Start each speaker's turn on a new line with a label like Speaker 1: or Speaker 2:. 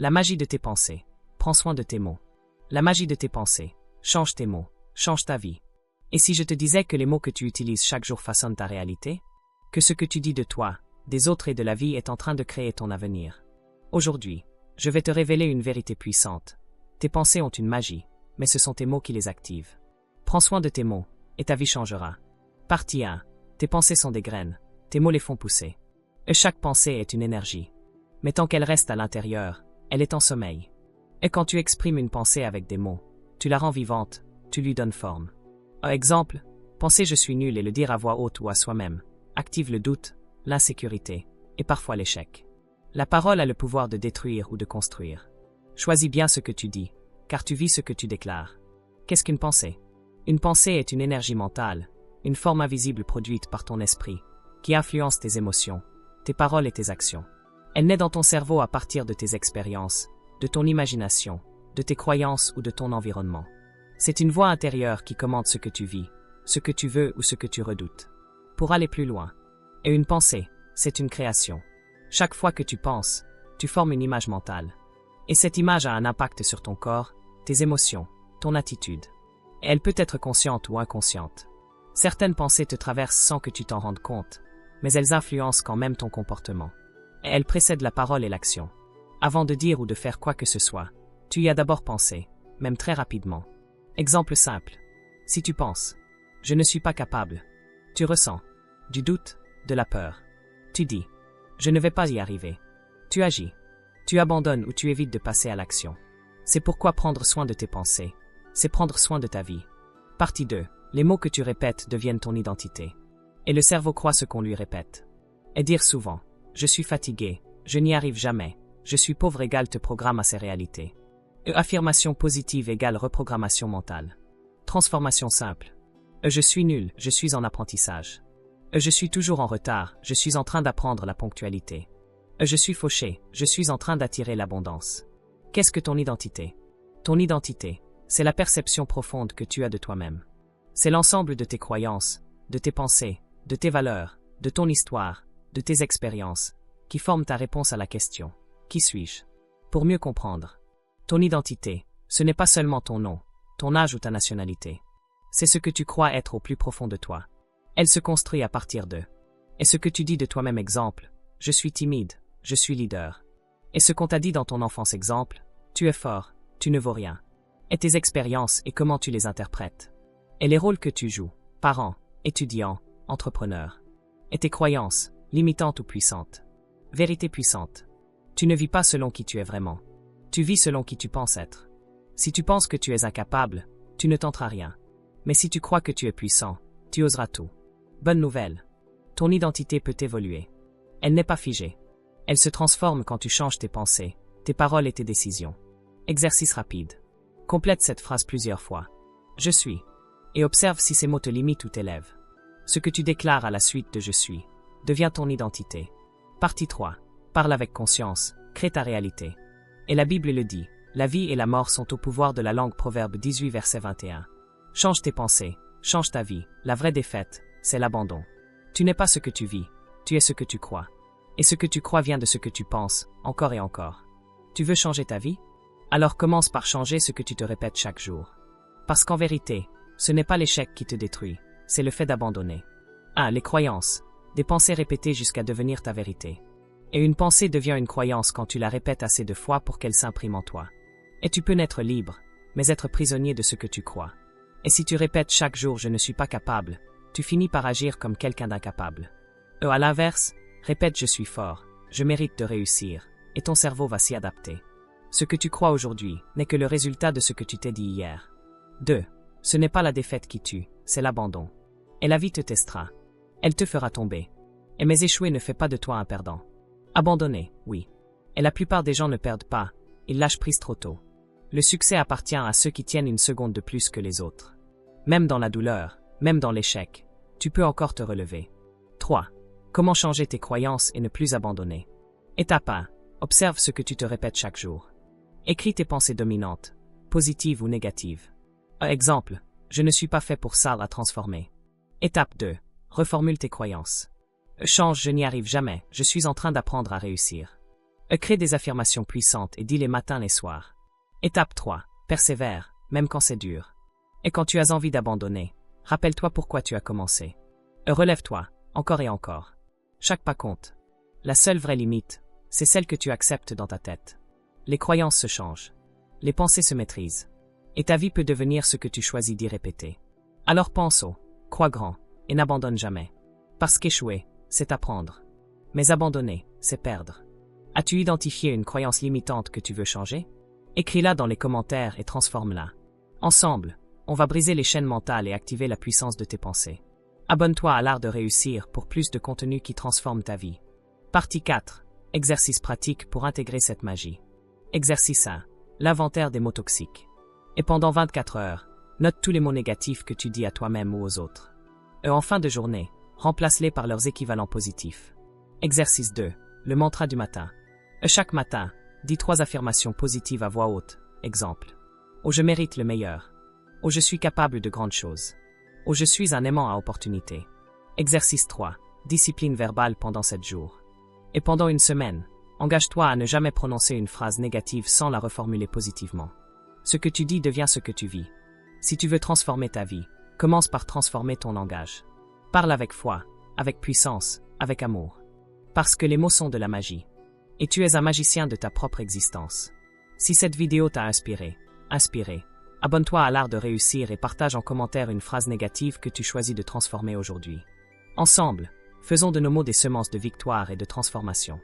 Speaker 1: La magie de tes pensées. Prends soin de tes mots. La magie de tes pensées. Change tes mots. Change ta vie. Et si je te disais que les mots que tu utilises chaque jour façonnent ta réalité? Que ce que tu dis de toi, des autres et de la vie est en train de créer ton avenir. Aujourd'hui, je vais te révéler une vérité puissante. Tes pensées ont une magie, mais ce sont tes mots qui les activent. Prends soin de tes mots, et ta vie changera. Partie 1. Tes pensées sont des graines, tes mots les font pousser. Et chaque pensée est une énergie. Mais tant qu'elle reste à l'intérieur, elle est en sommeil. Et quand tu exprimes une pensée avec des mots, tu la rends vivante, tu lui donnes forme. Par exemple, penser je suis nul et le dire à voix haute ou à soi-même, active le doute, l'insécurité, et parfois l'échec. La parole a le pouvoir de détruire ou de construire. Choisis bien ce que tu dis, car tu vis ce que tu déclares. Qu'est-ce qu'une pensée? Une pensée est une énergie mentale, une forme invisible produite par ton esprit, qui influence tes émotions, tes paroles et tes actions. Elle naît dans ton cerveau à partir de tes expériences, de ton imagination, de tes croyances ou de ton environnement. C'est une voix intérieure qui commande ce que tu vis, ce que tu veux ou ce que tu redoutes. Pour aller plus loin. Et une pensée, c'est une création. Chaque fois que tu penses, tu formes une image mentale. Et cette image a un impact sur ton corps, tes émotions, ton attitude. Et elle peut être consciente ou inconsciente. Certaines pensées te traversent sans que tu t'en rendes compte, mais elles influencent quand même ton comportement. Et elles précèdent la parole et l'action. Avant de dire ou de faire quoi que ce soit, tu y as d'abord pensé, même très rapidement. Exemple simple. Si tu penses « Je ne suis pas capable », tu ressens du doute, de la peur. Tu dis « Je ne vais pas y arriver ». Tu agis. Tu abandonnes ou tu évites de passer à l'action. C'est pourquoi prendre soin de tes pensées, c'est prendre soin de ta vie. Partie 2. Les mots que tu répètes deviennent ton identité. Et le cerveau croit ce qu'on lui répète. Et dire souvent « Je suis fatigué, je n'y arrive jamais, je suis pauvre » égale te programme à ces réalités. Affirmation positive égale reprogrammation mentale. Transformation simple. Je suis nul, je suis en apprentissage. Je suis toujours en retard, je suis en train d'apprendre la ponctualité. Je suis fauché, je suis en train d'attirer l'abondance. Qu'est-ce que ton identité? Ton identité, c'est la perception profonde que tu as de toi-même. C'est l'ensemble de tes croyances, de tes pensées, de tes valeurs, de ton histoire, de tes expériences, qui forment ta réponse à la question « Qui suis-je » Pour mieux comprendre, ton identité, ce n'est pas seulement ton nom, ton âge ou ta nationalité. C'est ce que tu crois être au plus profond de toi. Elle se construit à partir de. Et ce que tu dis de toi-même exemple, je suis timide, je suis leader. Et ce qu'on t'a dit dans ton enfance exemple, tu es fort, tu ne vaux rien. Et tes expériences et comment tu les interprètes. Et les rôles que tu joues, parent, étudiant, entrepreneur. Et tes croyances, limitantes ou puissantes. Vérité puissante. Tu ne vis pas selon qui tu es vraiment. Tu vis selon qui tu penses être. Si tu penses que tu es incapable, tu ne tenteras rien. Mais si tu crois que tu es puissant, tu oseras tout. Bonne nouvelle. Ton identité peut évoluer. Elle n'est pas figée. Elle se transforme quand tu changes tes pensées, tes paroles et tes décisions. Exercice rapide. Complète cette phrase plusieurs fois. Je suis. Et observe si ces mots te limitent ou t'élèvent. Ce que tu déclares à la suite de je suis devient ton identité. Partie 3. Parle avec conscience, crée ta réalité. Et la Bible le dit, la vie et la mort sont au pouvoir de la langue. Proverbe 18 verset 21. Change tes pensées, change ta vie, la vraie défaite, c'est l'abandon. Tu n'es pas ce que tu vis, tu es ce que tu crois. Et ce que tu crois vient de ce que tu penses, encore et encore. Tu veux changer ta vie? Alors commence par changer ce que tu te répètes chaque jour. Parce qu'en vérité, ce n'est pas l'échec qui te détruit, c'est le fait d'abandonner. 1. Les croyances, des pensées répétées jusqu'à devenir ta vérité. Et une pensée devient une croyance quand tu la répètes assez de fois pour qu'elle s'imprime en toi. Et tu peux n'être libre, mais être prisonnier de ce que tu crois. Et si tu répètes chaque jour « je ne suis pas capable », tu finis par agir comme quelqu'un d'incapable. À l'inverse, répète « je suis fort, je mérite de réussir », et ton cerveau va s'y adapter. Ce que tu crois aujourd'hui n'est que le résultat de ce que tu t'es dit hier. 2. Ce n'est pas la défaite qui tue, c'est l'abandon. Et la vie te testera. Elle te fera tomber. Et mais échouer ne fait pas de toi un perdant. Abandonner, oui. Et la plupart des gens ne perdent pas, ils lâchent prise trop tôt. Le succès appartient à ceux qui tiennent une seconde de plus que les autres. Même dans la douleur, même dans l'échec, tu peux encore te relever. 3. Comment changer tes croyances et ne plus abandonner? Étape 1. Observe ce que tu te répètes chaque jour. Écris tes pensées dominantes, positives ou négatives. Exemple, je ne suis pas fait pour ça à transformer. Étape 2. Reformule tes croyances. Change, je n'y arrive jamais, je suis en train d'apprendre à réussir. Crée des affirmations puissantes et dis les matins les soirs. Étape 3. Persévère, même quand c'est dur. Et quand tu as envie d'abandonner, rappelle-toi pourquoi tu as commencé. Relève-toi, encore et encore. Chaque pas compte. La seule vraie limite, c'est celle que tu acceptes dans ta tête. Les croyances se changent. Les pensées se maîtrisent. Et ta vie peut devenir ce que tu choisis d'y répéter. Alors pense haut, crois grand, et n'abandonne jamais. Parce qu'échouer, c'est apprendre. Mais abandonner, c'est perdre. As-tu identifié une croyance limitante que tu veux changer? Écris-la dans les commentaires et transforme-la. Ensemble, on va briser les chaînes mentales et activer la puissance de tes pensées. Abonne-toi à l'art de réussir pour plus de contenu qui transforme ta vie. Partie 4. Exercice pratique pour intégrer cette magie. Exercice 1. L'inventaire des mots toxiques. Et pendant 24 heures, note tous les mots négatifs que tu dis à toi-même ou aux autres. En fin de journée, remplace-les par leurs équivalents positifs. Exercice 2. Le mantra du matin. Chaque matin, dis 3 affirmations positives à voix haute. Exemple. Oh, je mérite le meilleur. Oh, je suis capable de grandes choses. Oh, je suis un aimant à opportunité. Exercice 3. Discipline verbale pendant 7 jours. Et pendant une semaine, engage-toi à ne jamais prononcer une phrase négative sans la reformuler positivement. Ce que tu dis devient ce que tu vis. Si tu veux transformer ta vie, commence par transformer ton langage. Parle avec foi, avec puissance, avec amour. Parce que les mots sont de la magie. Et tu es un magicien de ta propre existence. Si cette vidéo t'a inspiré, abonne-toi à l'art de réussir et partage en commentaire une phrase négative que tu choisis de transformer aujourd'hui. Ensemble, faisons de nos mots des semences de victoire et de transformation.